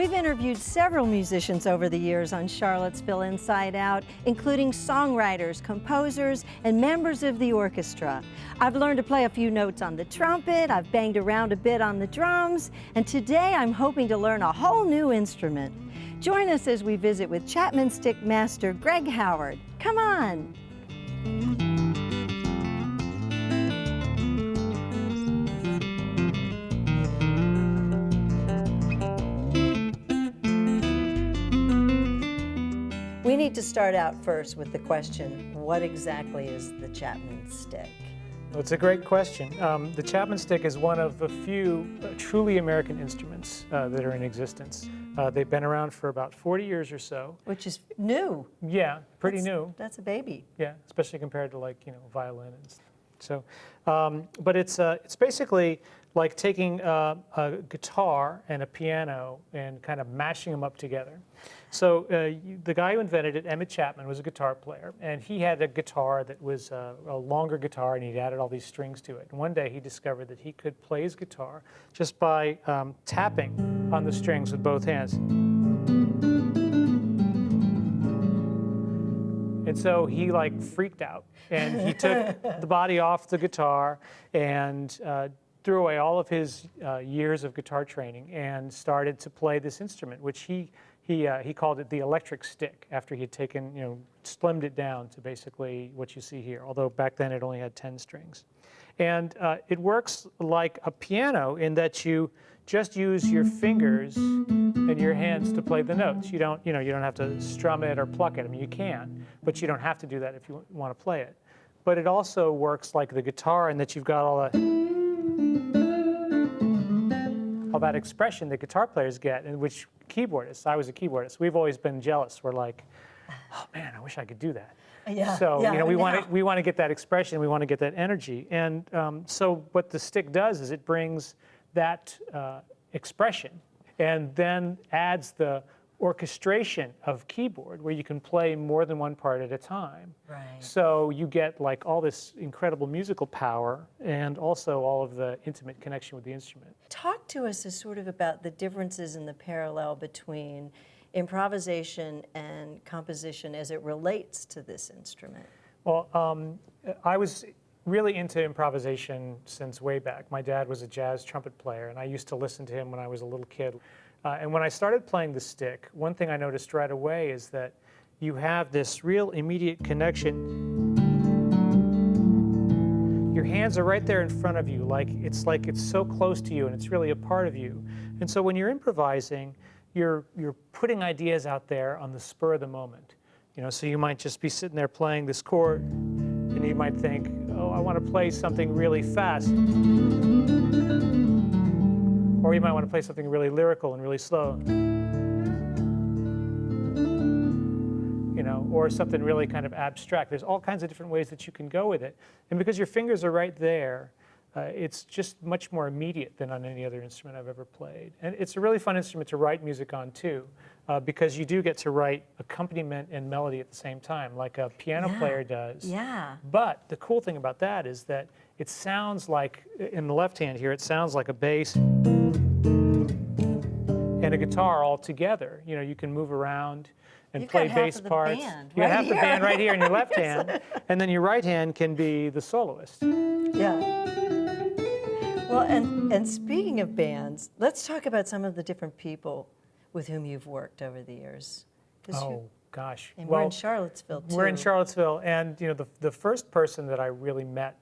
We've interviewed several musicians over the years on Charlottesville Inside Out, including songwriters, composers, and members of the orchestra. I've learned to play a few notes on the trumpet, I've banged around a bit on the drums, and today I'm hoping to learn a whole new instrument. Join us as we visit with Chapman stick master Greg Howard. Come on. We need to start out first with the question, what exactly is the Chapman stick? Well, it's a great question. The Chapman stick is one of a few truly American instruments that are in existence. They've been around for about 40 years or so. Which is new. Yeah, pretty new. That's a baby. Yeah, especially compared to, like, violin and stuff. So, but it's basically like taking a guitar and a piano and kind of mashing them up together. So the guy who invented it, Emmett Chapman, was a guitar player, and he had a guitar that was a longer guitar, and he'd added all these strings to it. And one day he discovered that he could play his guitar just by tapping on the strings with both hands. And so he freaked out, and he took the body off the guitar and threw away all of his years of guitar training and started to play this instrument, which he called it the electric stick, after he had taken, slimmed it down to basically what you see here, although back then it only had 10 strings. And it works like a piano in that you just use your fingers and your hands to play the notes. You don't have to strum it or pluck it. I mean, you can, but you don't have to do that if you want to play it. But it also works like the guitar in that you've got all that expression that guitar players get, and which keyboardists, I was a keyboardist, we've always been jealous. We're like, oh man, I wish I could do that. Yeah, so yeah, we want to get that expression, we want to get that energy, and so what the stick does is it brings that expression and then adds the orchestration of keyboard, where you can play more than one part at a time. Right. So you get all this incredible musical power and also all of the intimate connection with the instrument. Talk to us sort of about the differences in the parallel between improvisation and composition as it relates to this instrument. Well, I was really into improvisation since way back. My dad was a jazz trumpet player, and I used to listen to him when I was a little kid. And when I started playing the stick, one thing I noticed right away is that you have this real immediate connection. Your hands are right there in front of you, like it's so close to you, and it's really a part of you. And so when you're improvising, you're putting ideas out there on the spur of the moment. So you might just be sitting there playing this chord, and you might think, oh, I want to play something really fast. Or you might want to play something really lyrical and really slow. Or something really kind of abstract. There's all kinds of different ways that you can go with it. And because your fingers are right there, it's just much more immediate than on any other instrument I've ever played. And it's a really fun instrument to write music on, too, because you do get to write accompaniment and melody at the same time, like a piano player does. Yeah. But the cool thing about that is that it sounds like, in the left hand here, it sounds like a bass and a guitar all together. You can move around and play bass parts. You have the band right here in your left hand, and then your right hand can be the soloist. Yeah. Well, and speaking of bands, let's talk about some of the different people with whom you've worked over the years. Oh, gosh. And we're in Charlottesville, too. We're in Charlottesville, and the first person that I really met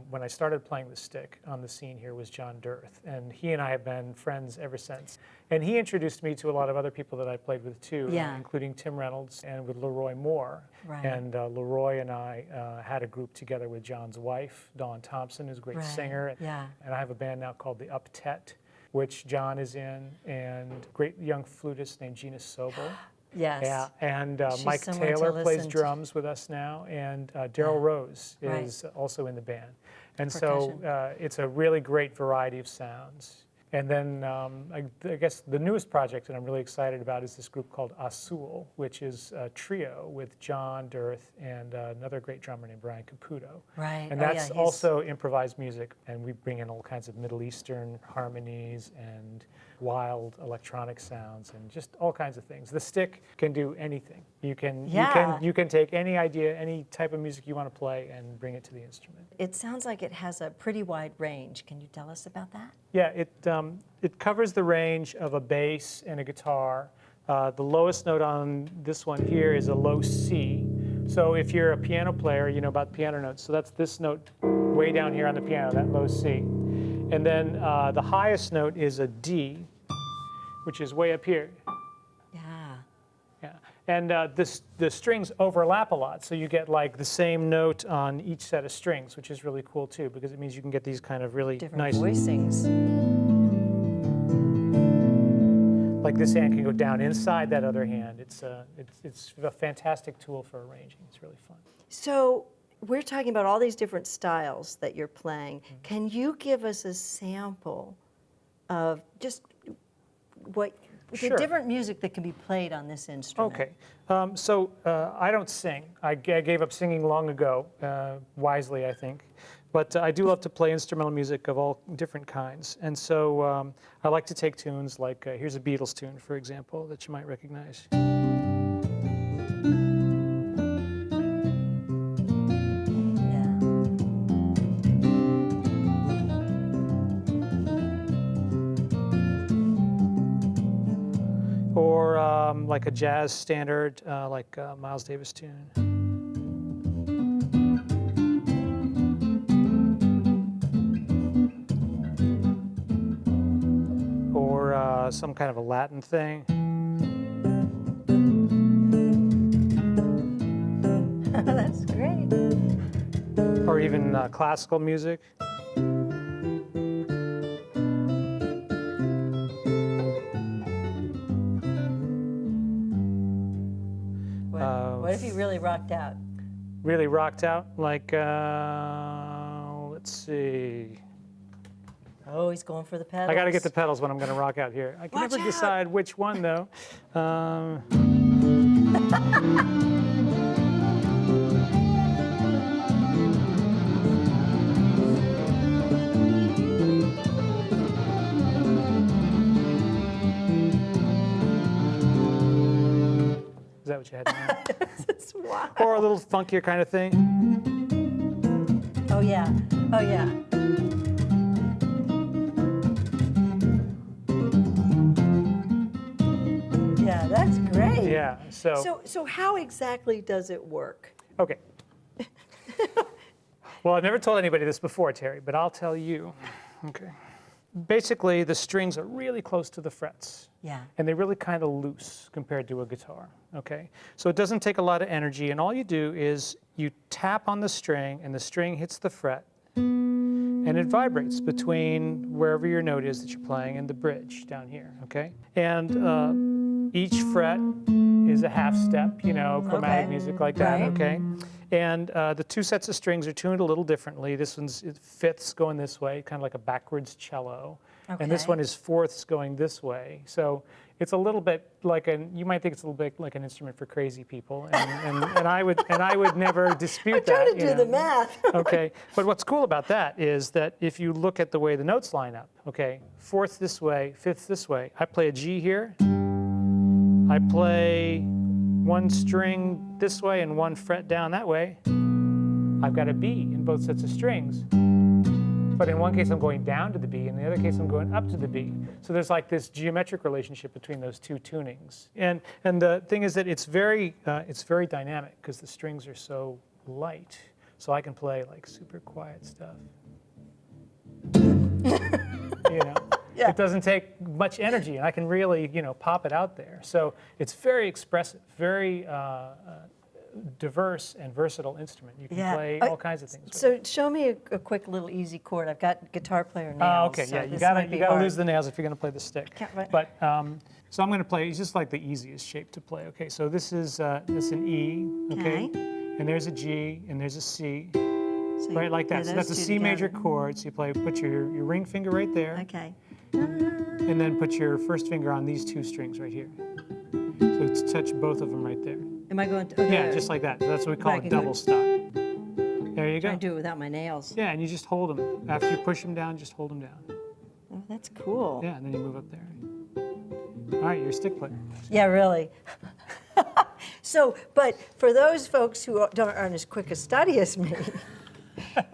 when I started playing the stick on the scene here was John Dirth, and he and I have been friends ever since. And he introduced me to a lot of other people that I played with, too, including Tim Reynolds and with Leroy Moore. Right. And Leroy and I had a group together with John's wife, Dawn Thompson, who's a great singer. Yeah. And I have a band now called the Uptet, which John is in, and a great young flutist named Gina Sobel. Yes. Yeah, and Mike Taylor plays drums with us now, and Daryl Rose is also in the band. And so it's a really great variety of sounds. And then I guess the newest project that I'm really excited about is this group called Azul, which is a trio with John Dirth and another great drummer named Brian Caputo. Right. And that's also improvised music, and we bring in all kinds of Middle Eastern harmonies and wild electronic sounds and just all kinds of things. The stick can do anything. You can take any idea, any type of music you want to play, and bring it to the instrument. It sounds like it has a pretty wide range. Can you tell us about that? Yeah, it covers the range of a bass and a guitar. The lowest note on this one here is a low C. So if you're a piano player, you know about piano notes. So that's this note way down here on the piano, that low C. And then the highest note is a D, which is way up here. Yeah. Yeah. And the strings overlap a lot, so you get like the same note on each set of strings, which is really cool too, because it means you can get these kind of really Different nice voicings. Like this hand can go down inside that other hand. It's a fantastic tool for arranging. It's really fun. So we're talking about all these different styles that you're playing. Mm-hmm. Can you give us a sample of just what the different music that can be played on this instrument? Okay. So I don't sing. I gave up singing long ago, wisely, I think. But I do love to play instrumental music of all different kinds. And so I like to take tunes like, here's a Beatles tune, for example, that you might recognize. Or like a jazz standard, like a Miles Davis tune. Or some kind of a Latin thing. That's great. Or even classical music. What if you really rocked out? Really rocked out, like, let's see. Oh, he's going for the pedals. I got to get the pedals when I'm going to rock out here. I can never decide which one, though. Is that what you had in mind? That's wild. Or a little funkier kind of thing? Oh, yeah. Oh, yeah. Yeah, that's great. Yeah, So how exactly does it work? Okay. Well, I've never told anybody this before, Terry, but I'll tell you. Okay. Basically, the strings are really close to the frets. Yeah. And they're really kind of loose compared to a guitar, okay? So it doesn't take a lot of energy, and all you do is you tap on the string, and the string hits the fret, and it vibrates between wherever your note is that you're playing and the bridge down here, okay? And each fret is a half step, you know, chromatic music like that, okay? And the two sets of strings are tuned a little differently. This one's fifths going this way, kind of like a backwards cello. And this one is fourths going this way. So it's a little bit like you might think it's a little bit like an instrument for crazy people. And I would never dispute that. I'm trying to do the math. Okay, but what's cool about that is that if you look at the way the notes line up, okay, fourth this way, fifth this way. I play a G here. I play one string this way and one fret down that way. I've got a B in both sets of strings. But in one case, I'm going down to the B, in the other case, I'm going up to the B. So there's like this geometric relationship between those two tunings. And the thing is that it's very dynamic because the strings are so light. So I can play like super quiet stuff. You know? Yeah. It doesn't take much energy, and I can really, you know, pop it out there. So it's very expressive, very diverse and versatile instrument. You can play all kinds of things. So show me a quick little easy chord. I've got guitar player nails. Okay, so yeah, you gotta lose the nails if you're gonna play the stick. But so I'm gonna play. It's just like the easiest shape to play. Okay, so this is an E. Okay, and there's a G and there's a C. So right like that. play So that's a those two C major together. chord. So you put your ring finger right there, Okay. and then put your first finger on these two strings right here. So it's touch both of them right there. Am I going to? Oh, Yeah, there. just like that. That's what we call I a can go- double stop. There you Try go. to do it without my nails. Yeah, and you just hold them. After you push them down, just hold them down. Oh, that's cool. Yeah, and then you move up there. All right, you're a stick player. Yeah, really. So, but for those folks who aren't as quick a study as me,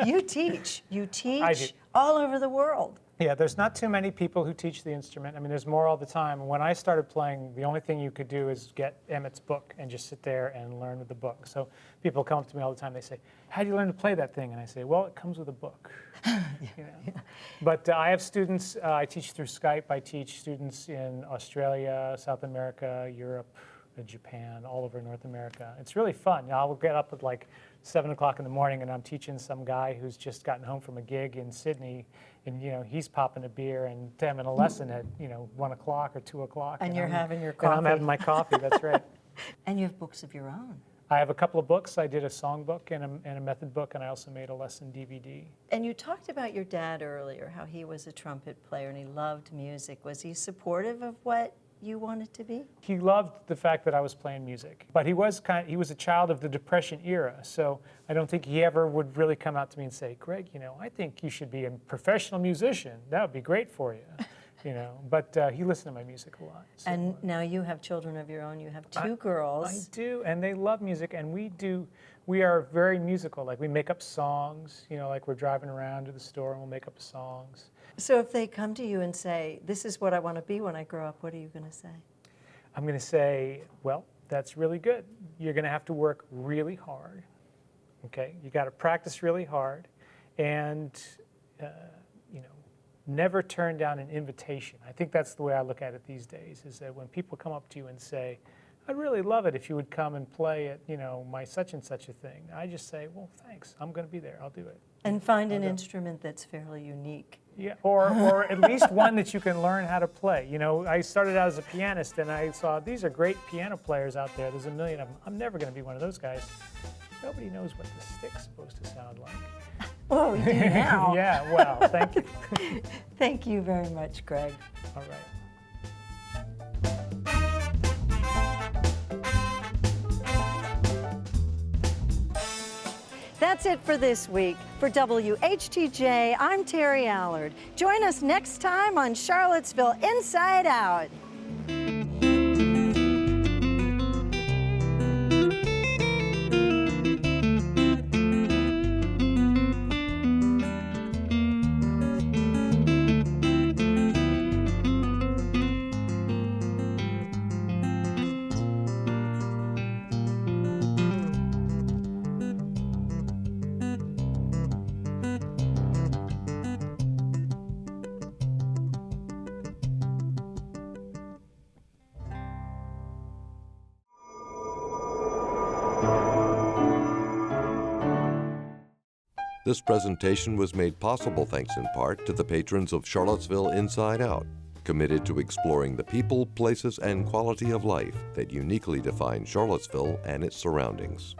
you teach. You I do. teach all over the world. Yeah, there's not too many people who teach the instrument. I mean, there's more all the time. When I started playing, the only thing you could do is get Emmett's book and just sit there and learn with the book. So people come up to me all the time. They say, "How do you learn to play that thing?" And I say, "Well, it comes with a book." You know? But I have students. I teach through Skype. I teach students in Australia, South America, Europe, Japan, all over North America. It's really fun. You know, I'll get up at like 7 o'clock in the morning and I'm teaching some guy who's just gotten home from a gig in Sydney, and you know he's popping a beer and having a lesson at 1 o'clock or 2 o'clock. And you're having your And coffee. I'm having my coffee. That's right. And you have books of your own. I have a couple of books. I did a song book and a method book, and I also made a lesson DVD. And you talked about your dad earlier, how he was a trumpet player and he loved music. Was he supportive of what you wanted to be? He loved the fact that I was playing music, but he was a child of the Depression era, so I don't think he ever would really come out to me and say, "Greg, I think you should be a professional musician. That would be great for you." But he listened to my music a lot. So. And now you have children of your own. You have two girls. I do, and they love music, and we are very musical. Like we make up songs, like we're driving around to the store and we'll make up songs. So if they come to you and say, "This is what I want to be when I grow up," what are you going to say? I'm going to say, well, that's really good. You're going to have to work really hard, okay? You got to practice really hard, and never turn down an invitation. I think that's the way I look at it these days, is that when people come up to you and say, "I'd really love it if you would come and play at, my such and such a thing," I just say, "Well, thanks. I'm going to be there. I'll do it." And find an instrument that's fairly unique. Yeah, or at least one that you can learn how to play. I started out as a pianist, and I saw these are great piano players out there. There's a million of them. I'm never going to be one of those guys. Nobody knows what the stick's supposed to sound like. Oh, we do now. Yeah, well, thank you. Thank you very much, Greg. All right. That's it for this week. For WHTJ, I'm Terri Allard. Join us next time on Charlottesville Inside Out. This presentation was made possible thanks in part to the patrons of Charlottesville Inside Out, committed to exploring the people, places, and quality of life that uniquely define Charlottesville and its surroundings.